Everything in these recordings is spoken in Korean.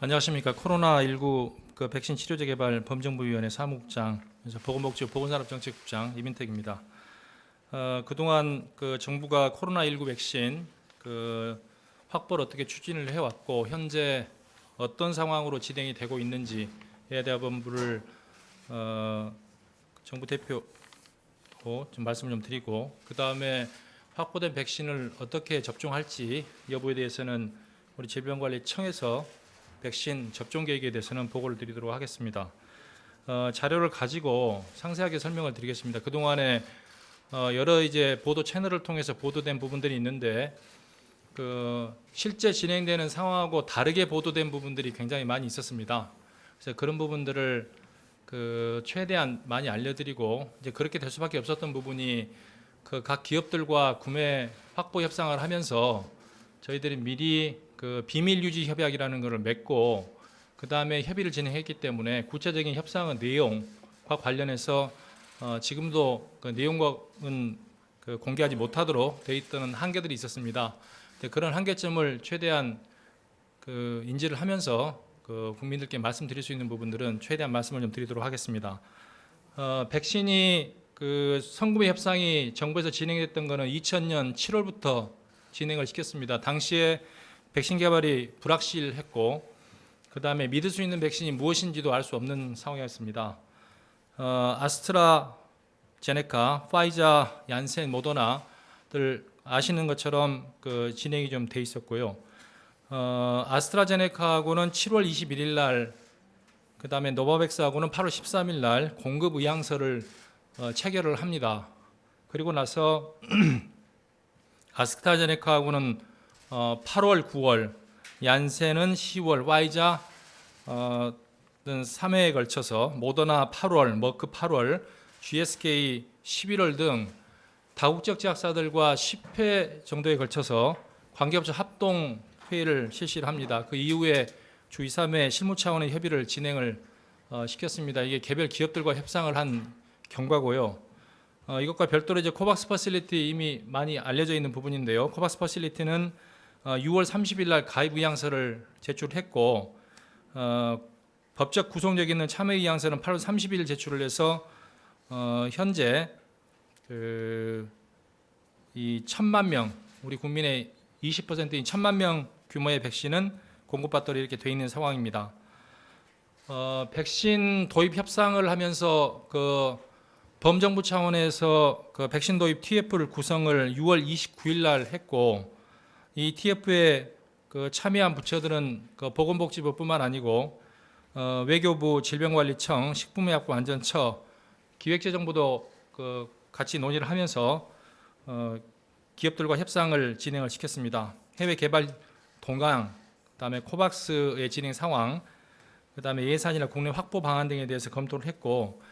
안녕하십니까. 코로나19 백신 치료제 개발 범정부위원회 사무국장, 보건복지부 보건산업정책국장 이민택입니다. 그동안 정부가 코로나19 백신 확보를 어떻게 추진을 해왔고 현재 어떤 상황으로 진행이 되고 있는지에 대한 부분을 정부 대표 좀 말씀을 좀 드리고, 그 다음에 확보된 백신을 어떻게 접종할지 여부에 대해서는 우리 질병관리청에서 백신 접종 계획에 대해서는 보고를 드리도록 하겠습니다. 자료를 가지고 상세하게 설명을 드리겠습니다. 그동안에 여러 보도 채널을 통해서 보도된 부분들이 있는데 실제 진행되는 상황하고 다르게 보도된 부분들이 굉장히 많이 있었습니다. 그래서 그런 부분들을 최대한 많이 알려드리고, 이제 그렇게 될 수밖에 없었던 부분이 각 기업들과 구매 확보 협상을 하면서 저희들이 미리 비밀 유지 협약이라는 것을 맺고 그 다음에 협의를 진행했기 때문에 구체적인 협상의 내용과 관련해서 지금도 그 내용은 공개하지 못하도록 돼 있던 한계들이 있었습니다. 그런 한계점을 최대한 인지를 하면서 국민들께 말씀드릴 수 있는 부분들은 최대한 말씀을 좀 드리도록 하겠습니다. 백신이 성구매 협상이 정부에서 진행됐던 것은 2000년 7월부터 진행을 시켰습니다. 당시에 백신 개발이 불확실했고 그 다음에 믿을 수 있는 백신이 무엇인지도 알 수 없는 상황이었습니다. 아스트라제네카, 파이자, 얀센, 모더나들 아시는 것처럼 진행이 좀 돼 있었고요. 아스트라제네카하고는 7월 21일 날, 그 다음에 노바백스하고는 8월 13일 날 공급 의향서를 체결을 합니다. 그리고 나서 아스트라제네카하고는 8월, 9월, 얀센은 10월, 화이자는 3회에 걸쳐서, 모더나 8월, 머크 8월, GSK 11월 등 다국적 제약사들과 10회 정도에 걸쳐서 관계업체 합동 회의를 실시를 합니다. 그 이후에 주 2, 3회 실무 차원의 협의를 진행을 시켰습니다. 이게 개별 기업들과 협상을 한 경과고요. 이것과 별도로 코박스 퍼실리티 이미 많이 알려져 있는 부분인데요. 코박스 퍼실리티는 6월 30일 날 가입 의향서를 제출했고 법적 구속력 있는 참여 의향서는 8월 30일 제출을 해서 현재 이 1000만 명, 우리 국민의 20%인 1000만 명 규모의 백신은 공급받도록 이렇게 돼 있는 상황입니다. 백신 도입 협상을 하면서 범정부 차원에서 백신 도입 TF를 구성을 6월 29일 날 했고, 이 TF에 참여한 부처들은 보건복지부뿐만 아니고 외교부, 질병관리청, 식품의약품안전처, 기획재정부도 같이 논의를 하면서 기업들과 협상을 진행을 시켰습니다. 해외 개발 동향, 그다음에 코박스의 진행 상황, 그다음에 예산이나 국내 확보 방안 등에 대해서 검토를 했고,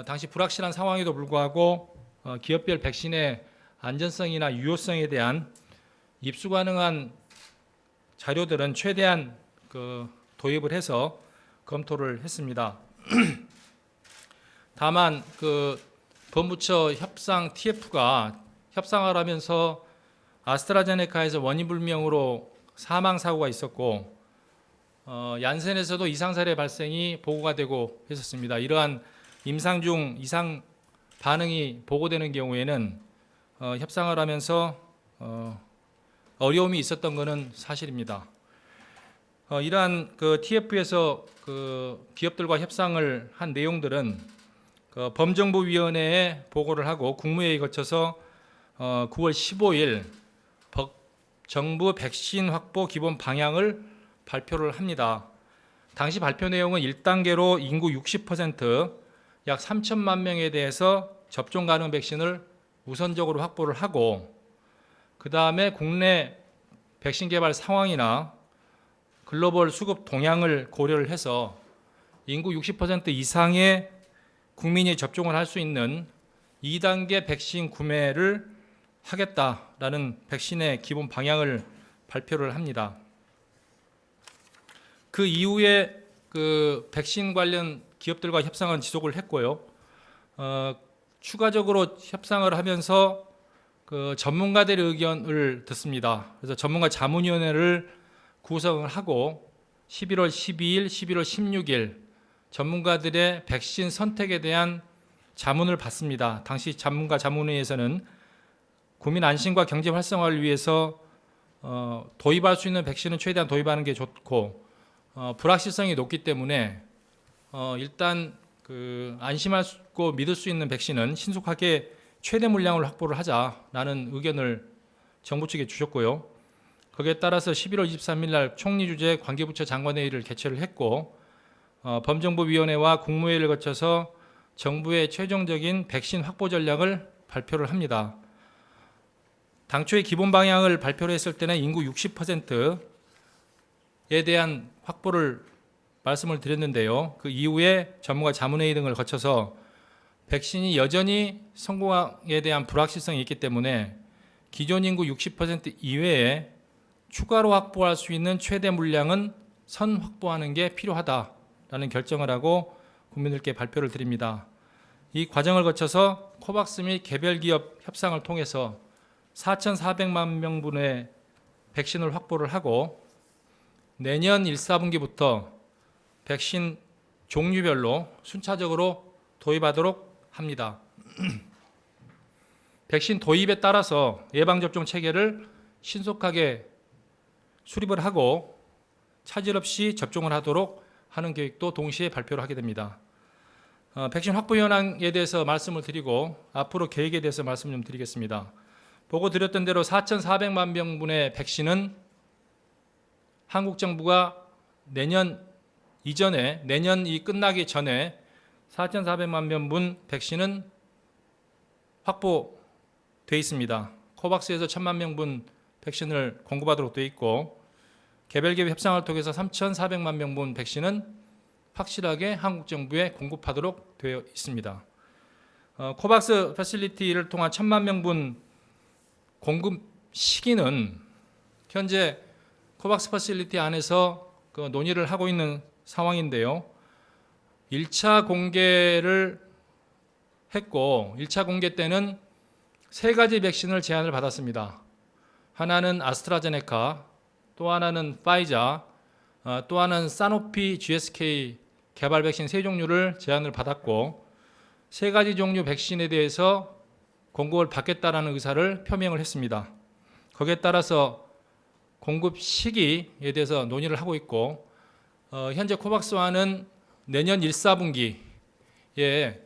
당시 불확실한 상황에도 불구하고 기업별 백신의 안전성이나 유효성에 대한 입수 가능한 자료들은 최대한 도입을 해서 검토를 했습니다. 다만 범부처 협상 TF가 협상을 하면서 아스트라제네카에서 원인 불명으로 사망 사고가 있었고, 얀센에서도 이상 사례 발생이 보고가 되고 했었습니다. 이러한 임상 중 이상 반응이 보고되는 경우에는 협상을 하면서 어려움이 있었던 것은 사실입니다. 이러한 TF에서 기업들과 협상을 한 내용들은 범정부위원회에 보고를 하고 국무회의에 거쳐서 9월 15일 정부 백신 확보 기본 방향을 발표를 합니다. 당시 발표 내용은 1단계로 인구 60%, 약 3천만 명에 대해서 접종 가능 백신을 우선적으로 확보를 하고, 그 다음에 국내 백신 개발 상황이나 글로벌 수급 동향을 고려를 해서 인구 60% 이상의 국민이 접종을 할 수 있는 2단계 백신 구매를 하겠다라는 백신의 기본 방향을 발표를 합니다. 그 이후에 백신 관련 기업들과 협상은 지속을 했고요. 추가적으로 협상을 하면서 전문가들의 의견을 듣습니다. 그래서 전문가 자문위원회를 구성을 하고 11월 12일, 11월 16일 전문가들의 백신 선택에 대한 자문을 받습니다. 당시 전문가 자문회에서는 국민 안심과 경제 활성화를 위해서 도입할 수 있는 백신은 최대한 도입하는 게 좋고 불확실성이 높기 때문에 일단 안심하고 믿을 수 있는 백신은 신속하게 최대 물량을 확보를 하자라는 의견을 정부 측에 주셨고요. 거기에 따라서 11월 23일 날 총리 주재 관계부처 장관회의를 개최를 했고 범정부위원회와 국무회의를 거쳐서 정부의 최종적인 백신 확보 전략을 발표를 합니다. 당초의 기본 방향을 발표를 했을 때는 인구 60%에 대한 확보를 말씀을 드렸는데요. 그 이후에 전문가 자문회의 등을 거쳐서 백신이 여전히 성공에 대한 불확실성이 있기 때문에 기존 인구 60% 이외에 추가로 확보할 수 있는 최대 물량은 선 확보하는 게 필요하다라는 결정을 하고 국민들께 발표를 드립니다. 이 과정을 거쳐서 코박스 및 개별 기업 협상을 통해서 4,400만 명분의 백신을 확보를 하고 내년 1, 4분기부터 백신 종류별로 순차적으로 도입하도록 합니다. 백신 도입에 따라서 예방접종 체계를 신속하게 수립을 하고 차질 없이 접종을 하도록 하는 계획도 동시에 발표를 하게 됩니다. 백신 확보 현황에 대해서 말씀을 드리고 앞으로 계획에 대해서 말씀 좀 드리겠습니다. 보고 드렸던 대로 4,400만 명분의 백신은 한국 정부가 내년 이 끝나기 전에 4,400만 명분 백신은 확보돼 있습니다. 코박스에서 1,000만 명분 백신을 공급하도록 되어 있고 개별 기업 협상을 통해서 3,400만 명분 백신은 확실하게 한국 정부에 공급하도록 되어 있습니다. 코박스 패실리티를 통한 1,000만 명분 공급 시기는 현재 코박스 패실리티 안에서 논의를 하고 있는 상황인데요. 1차 공개를 했고 1차 공개 때는 3가지 백신을 제안을 받았습니다. 하나는 아스트라제네카, 또 하나는 파이자, 또 하나는 사노피 GSK 개발 백신 3종류를 제안을 받았고 3가지 종류 백신에 대해서 공급을 받겠다라는 의사를 표명을 했습니다. 거기에 따라서 공급 시기에 대해서 논의를 하고 있고 현재 코박스와는 내년 1, 4분기에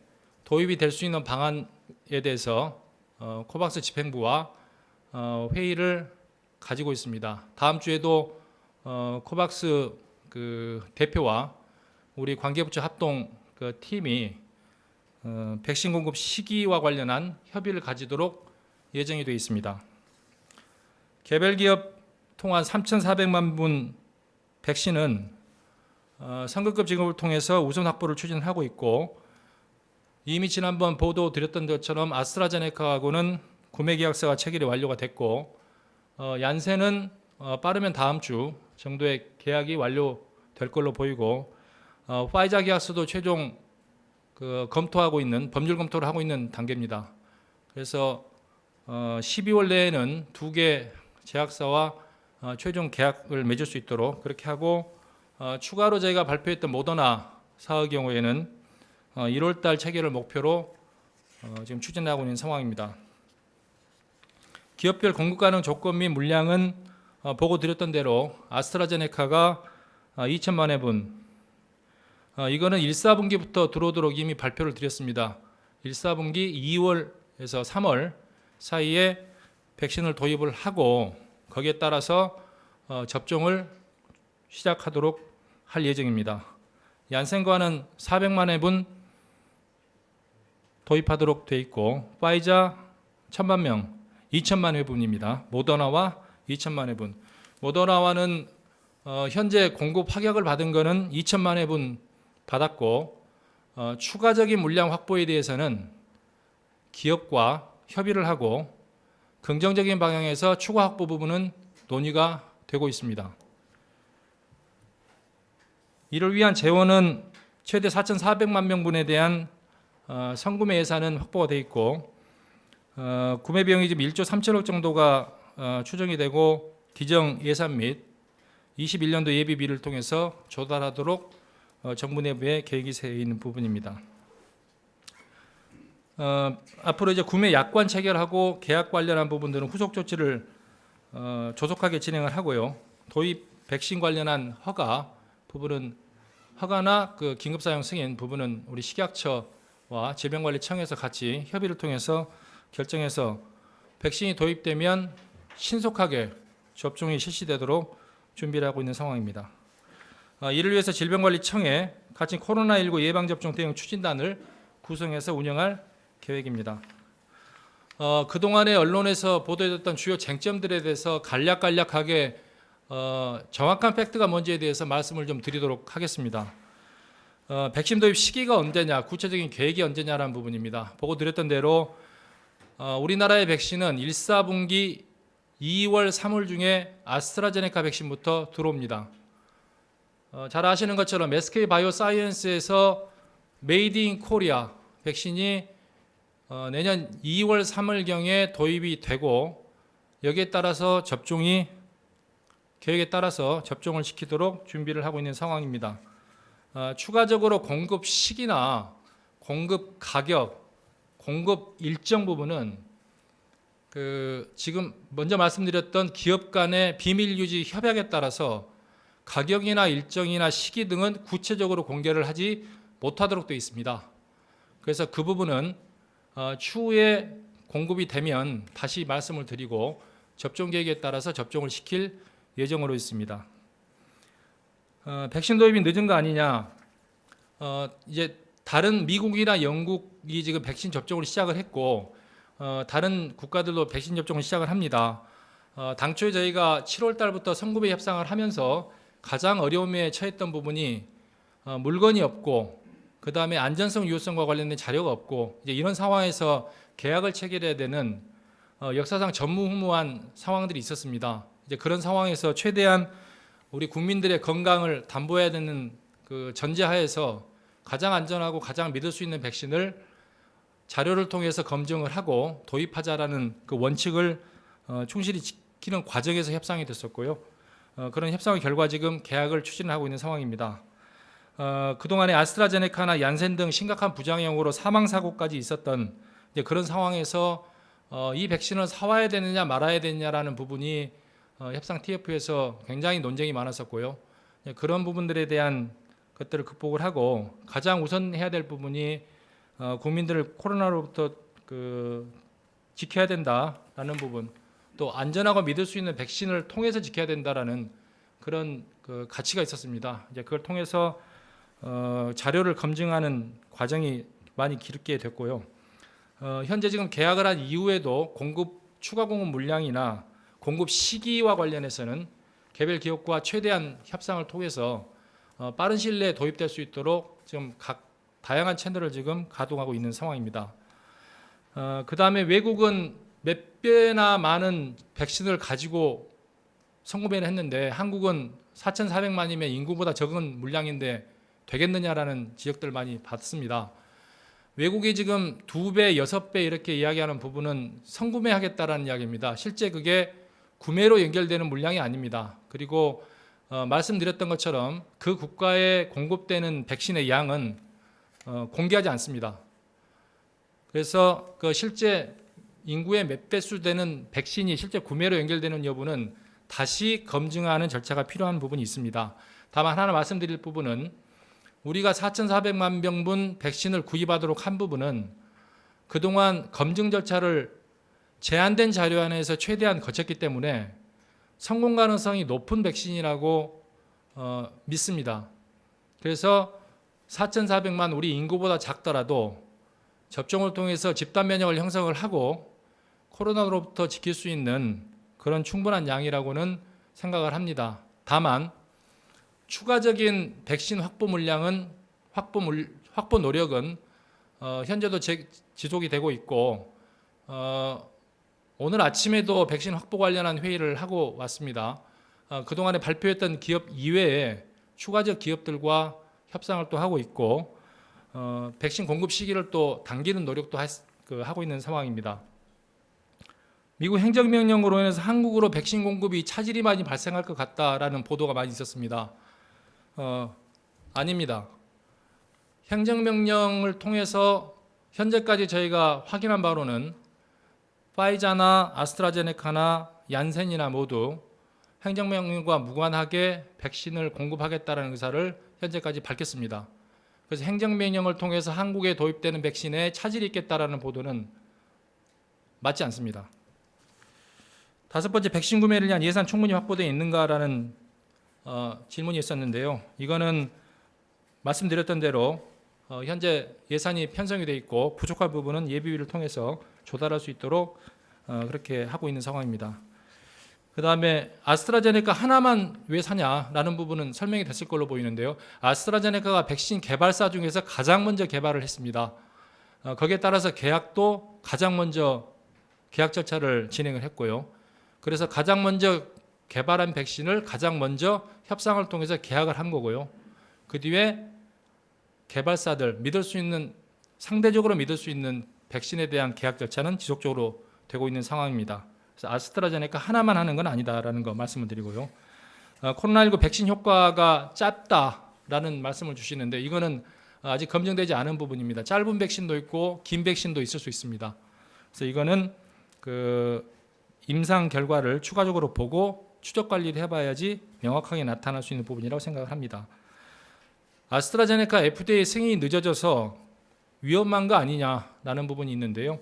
도입이 될 수 있는 방안에 대해서 코박스 집행부와 회의를 가지고 있습니다. 다음 주에도 코박스 대표와 우리 관계부처 합동 팀이 백신 공급 시기와 관련한 협의를 가지도록 예정이 되어 있습니다. 개별 기업 통한 3,400만 분 백신은 상급급 지급을 통해서 우선 확보를 추진하고 있고 이미 지난번 보도 드렸던 것처럼 아스트라제네카하고는 구매 계약서가 체결이 완료가 됐고 얀센은 빠르면 다음 주 정도에 계약이 완료될 걸로 보이고 파이자 계약서도 최종 검토하고 있는 법률 검토를 하고 있는 단계입니다. 그래서 12월 내에는 2개 제약사와 최종 계약을 맺을 수 있도록 그렇게 하고 추가로 저희가 발표했던 모더나 사의 경우에는 1월 달 체결을 목표로 지금 추진하고 있는 상황입니다. 기업별 공급 가능 조건 및 물량은 보고 드렸던 대로 아스트라제네카가 2천만 회분, 이거는 1, 4분기부터 들어오도록 이미 발표를 드렸습니다. 1, 4분기 2월에서 3월 사이에 백신을 도입을 하고 거기에 따라서 접종을 시작하도록 할 예정입니다. 얀센과는 400만 회분 도입하도록 돼 있고 파이자 1,000만 명, 2천만 회분입니다. 모더나와 2천만 회분. 모더나와는 현재 공급 확약을 받은 거는 2천만 회분 받았고 추가적인 물량 확보에 대해서는 기업과 협의를 하고 긍정적인 방향에서 추가 확보 부분은 논의가 되고 있습니다. 이를 위한 재원은 최대 4,400만 명분에 대한 선구매 예산은 확보가 되어 있고 구매 비용이 지금 1조 3천억 정도가 추정이 되고 기정 예산 및 21년도 예비비를 통해서 조달하도록 정부 내부에 계획이 세워 있는 부분입니다. 앞으로 이제 구매 약관 체결하고 계약 관련한 부분들은 후속 조치를 조속하게 진행을 하고요. 도입 백신 관련한 허가 부분은 허가나 그 긴급 사용 승인 부분은 우리 식약처와 질병관리청에서 같이 협의를 통해서 결정해서 백신이 도입되면 신속하게 접종이 실시되도록 준비를 하고 있는 상황입니다. 이를 위해서 질병관리청에 같이 코로나19 예방접종 대응 추진단을 구성해서 운영할 계획입니다. 그동안에 언론에서 보도됐던 주요 쟁점들에 대해서 간략하게 정확한 팩트가 뭔지에 대해서 말씀을 좀 드리도록 하겠습니다. 백신 도입 시기가 언제냐, 구체적인 계획이 언제냐라는 부분입니다. 보고 드렸던 대로 우리나라의 백신은 1사분기 2월, 3월 중에 아스트라제네카 백신부터 들어옵니다. 잘 아시는 것처럼 SK 바이오사이언스에서 메이드 인 코리아 백신이 내년 2월, 3월경에 도입이 되고 여기에 따라서 계획에 따라서 접종을 시키도록 준비를 하고 있는 상황입니다. 추가적으로 공급 시기나 공급 가격, 공급 일정 부분은 지금 먼저 말씀드렸던 기업 간의 비밀 유지 협약에 따라서 가격이나 일정이나 시기 등은 구체적으로 공개를 하지 못하도록 되어 있습니다. 그래서 그 부분은 추후에 공급이 되면 다시 말씀을 드리고 접종 계획에 따라서 접종을 시킬 예정으로 있습니다. 백신 도입이 늦은 거 아니냐? 이제 다른 미국이나 영국이 지금 백신 접종을 시작을 했고 다른 국가들도 백신 접종을 시작을 합니다. 당초에 저희가 7월 달부터 성구매 협상을 하면서 가장 어려움에 처했던 부분이 물건이 없고 그 다음에 안전성 유효성과 관련된 자료가 없고 이제 이런 상황에서 계약을 체결해야 되는 역사상 전무후무한 상황들이 있었습니다. 이제 그런 상황에서 최대한 우리 국민들의 건강을 담보해야 되는 그 전제하에서 가장 안전하고 가장 믿을 수 있는 백신을 자료를 통해서 검증을 하고 도입하자라는 그 원칙을 충실히 지키는 과정에서 협상이 됐었고요. 그런 협상의 결과 지금 계약을 추진하고 있는 상황입니다. 그동안에 아스트라제네카나 얀센 등 심각한 부작용으로 사망사고까지 있었던 이제 그런 상황에서 이 백신을 사와야 되느냐 말아야 되느냐라는 부분이 협상 TF에서 굉장히 논쟁이 많았었고요. 그런 부분들에 대한 것들을 극복을 하고 가장 우선해야 될 부분이 국민들을 코로나로부터 지켜야 된다라는 부분, 또 안전하고 믿을 수 있는 백신을 통해서 지켜야 된다라는 그런 가치가 있었습니다. 이제 그걸 통해서 자료를 검증하는 과정이 많이 길게 됐고요. 현재 지금 계약을 한 이후에도 추가 공급 물량이나 공급 시기와 관련해서는 개별 기업과 최대한 협상을 통해서 빠른 시일 내에 도입될 수 있도록 지금 각 다양한 채널을 지금 가동하고 있는 상황입니다. 그 다음에 외국은 몇 배나 많은 백신을 가지고 성구매를 했는데 한국은 4,400만이면 인구보다 적은 물량인데 되겠느냐라는 지적들을 많이 받습니다. 외국이 지금 2배, 6배 이렇게 이야기하는 부분은 성구매하겠다라는 이야기입니다. 실제 그게 구매로 연결되는 물량이 아닙니다. 그리고 말씀드렸던 것처럼 그 국가에 공급되는 백신의 양은 공개하지 않습니다. 그래서 그 실제 인구의 몇 배수 되는 백신이 실제 구매로 연결되는 여부는 다시 검증하는 절차가 필요한 부분이 있습니다. 다만 하나 말씀드릴 부분은 우리가 4,400만 병분 백신을 구입하도록 한 부분은 그동안 검증 절차를 제한된 자료 안에서 최대한 거쳤기 때문에 성공 가능성이 높은 백신이라고 믿습니다. 그래서 4,400만 우리 인구보다 작더라도 접종을 통해서 집단 면역을 형성을 하고 코로나로부터 지킬 수 있는 그런 충분한 양이라고는 생각을 합니다. 다만 추가적인 백신 확보 물량은 확보 노력은 현재도 지속이 되고 있고 오늘 아침에도 백신 확보 관련한 회의를 하고 왔습니다. 그동안에 발표했던 기업 이외에 추가적 기업들과 협상을 또 하고 있고 백신 공급 시기를 또 당기는 노력도 하고 있는 상황입니다. 미국 행정명령으로 인해서 한국으로 백신 공급이 차질이 많이 발생할 것 같다라는 보도가 많이 있었습니다. 아닙니다. 행정명령을 통해서 현재까지 저희가 확인한 바로는 파이자나 아스트라제네카나 얀센이나 모두 행정명령과 무관하게 백신을 공급하겠다는 의사를 현재까지 밝혔습니다. 그래서 행정명령을 통해서 한국에 도입되는 백신에 차질이 있겠다라는 보도는 맞지 않습니다. 다섯 번째, 백신 구매를 위한 예산 충분히 확보되어 있는가라는 질문이 있었는데요. 이거는 말씀드렸던 대로 현재 예산이 편성이 되어 있고 부족한 부분은 예비비를 통해서 조달할 수 있도록 그렇게 하고 있는 상황입니다. 그 다음에 아스트라제네카 하나만 왜 사냐라는 부분은 설명이 됐을 걸로 보이는데요. 아스트라제네카가 백신 개발사 중에서 가장 먼저 개발을 했습니다. 거기에 따라서 계약도 가장 먼저 계약 절차를 진행을 했고요. 그래서 가장 먼저 개발한 백신을 가장 먼저 협상을 통해서 계약을 한 거고요. 그 뒤에 개발사들 믿을 수 있는, 상대적으로 믿을 수 있는 백신에 대한 계약 절차는 지속적으로 되고 있는 상황입니다. 그래서 아스트라제네카 하나만 하는 건 아니다라는 거 말씀을 드리고요. 코로나19 백신 효과가 짧다라는 말씀을 주시는데 이거는 아직 검증되지 않은 부분입니다. 짧은 백신도 있고 긴 백신도 있을 수 있습니다. 그래서 이거는 임상 결과를 추가적으로 보고 추적 관리를 해봐야지 명확하게 나타날 수 있는 부분이라고 생각을 합니다. 아스트라제네카 FDA 승인이 늦어져서 위험한 거 아니냐라는 부분이 있는데요.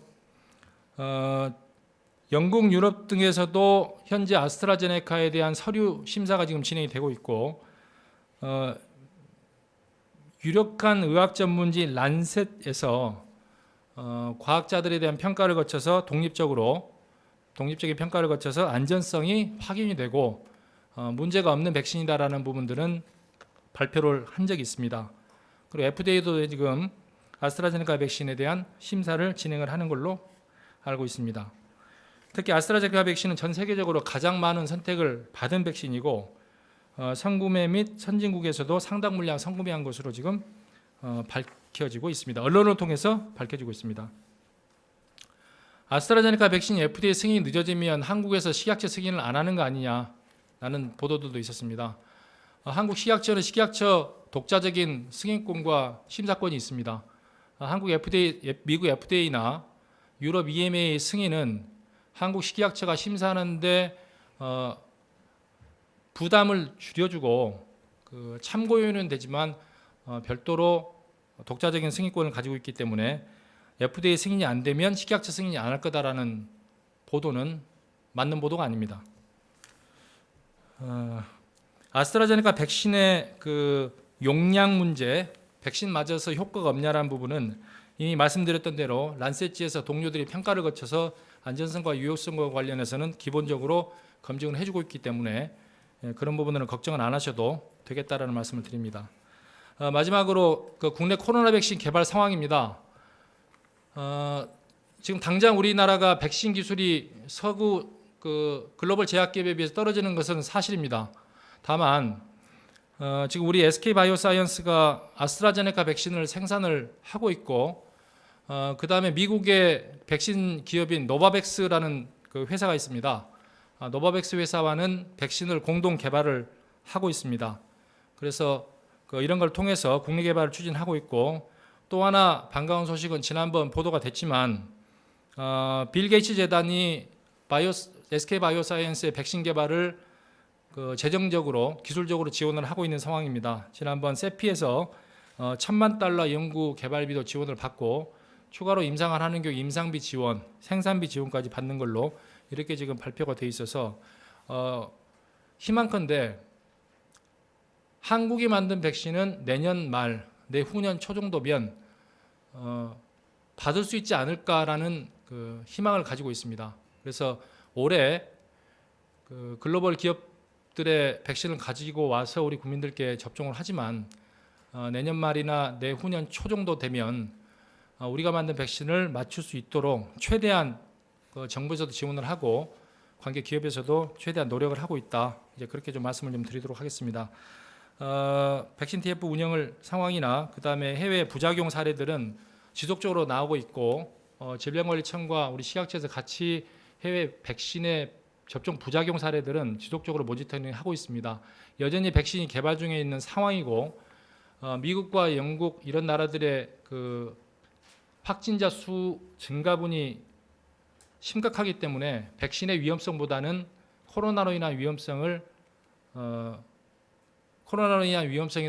영국, 유럽 등에서도 현재 아스트라제네카에 대한 서류 심사가 지금 진행이 되고 있고 유력한 의학 전문지 란셋에서 과학자들에 대한 평가를 거쳐서 독립적인 평가를 거쳐서 안전성이 확인이 되고 문제가 없는 백신이다라는 부분들은 발표를 한 적이 있습니다. 그리고 FDA도 지금 아스트라제네카 백신에 대한 심사를 진행을 하는 걸로 알고 있습니다. 특히 아스트라제네카 백신은 전 세계적으로 가장 많은 선택을 받은 백신이고 선구매 및 선진국에서도 상당 물량 선구매한 것으로 지금 밝혀지고 있습니다. 언론을 통해서 밝혀지고 있습니다. 아스트라제네카 백신이 FDA 승인이 늦어지면 한국에서 식약처 승인을 안 하는 거 아니냐라는 보도들도 있었습니다. 한국 식약처는 식약처 독자적인 승인권과 심사권이 있습니다. 한국 FDA, 미국 FDA나 유럽 EMA 승인은 한국 식약처가 심사하는데 부담을 줄여주고 참고요인은 되지만 별도로 독자적인 승인권을 가지고 있기 때문에 FDA 승인이 안 되면 식약처 승인이 안 할 거다라는 보도는 맞는 보도가 아닙니다. 아스트라제네카 백신의 용량 문제, 백신 맞아서 효과가 없냐라는 부분은 이미 말씀드렸던 대로 란셋지에서 동료들이 평가를 거쳐서 안전성과 유효성과 관련해서는 기본적으로 검증을 해주고 있기 때문에 그런 부분들은 걱정은 안 하셔도 되겠다라는 말씀을 드립니다. 마지막으로 국내 코로나 백신 개발 상황입니다. 지금 당장 우리나라가 백신 기술이 서구 글로벌 제약기업에 비해서 떨어지는 것은 사실입니다. 다만 지금 우리 SK바이오사이언스가 아스트라제네카 백신을 생산을 하고 있고 그 다음에 미국의 백신 기업인 노바백스라는 회사가 있습니다. 노바백스 회사와는 백신을 공동 개발을 하고 있습니다. 그래서 이런 걸 통해서 국내 개발을 추진하고 있고 또 하나 반가운 소식은 지난번 보도가 됐지만 빌 게이츠 재단이 SK바이오사이언스의 백신 개발을 재정적으로 기술적으로 지원을 하고 있는 상황입니다. 지난번 세피에서 $1,000만 연구 개발비도 지원을 받고 추가로 임상을 하는 경우 임상비 지원, 생산비 지원까지 받는 걸로 이렇게 지금 발표가 돼 있어서 희망컨대 한국이 만든 백신은 내년 말, 내후년 초 정도면 받을 수 있지 않을까라는 희망을 가지고 있습니다. 그래서 올해 글로벌 기업들의 백신을 가지고 와서 우리 국민들께 접종을 하지만 내년 말이나 내후년 초 정도 되면 우리가 만든 백신을 맞출 수 있도록 최대한 정부에서도 지원을 하고 관계 기업에서도 최대한 노력을 하고 있다. 이제 그렇게 좀 말씀을 좀 드리도록 하겠습니다. 백신 TF 운영을 상황이나 그 다음에 해외 부작용 사례들은 지속적으로 나오고 있고 질병관리청과 우리 식약처에서 같이 해외 백신의 접종 부작용 사례들은 지속적으로 모니터링하고 있습니다. 여전히 백신이 개발 중에 있는 상황이고 미국과 영국 이런 나라들의 그 확진자 수 증가분이 심각하기 때문에 백신의 위험성보다는 코로나로 인한 위험성이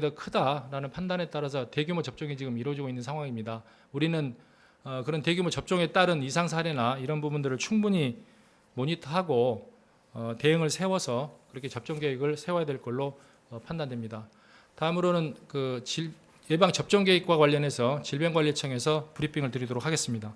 더 크다라는 판단에 따라서 대규모 접종이 지금 이루어지고 있는 상황입니다. 우리는 그런 대규모 접종에 따른 이상 사례나 이런 부분들을 충분히 모니터하고 대응을 세워서 그렇게 접종 계획을 세워야 될 걸로 판단됩니다. 다음으로는 그 예방 접종 계획과 관련해서 질병관리청에서 브리핑을 드리도록 하겠습니다.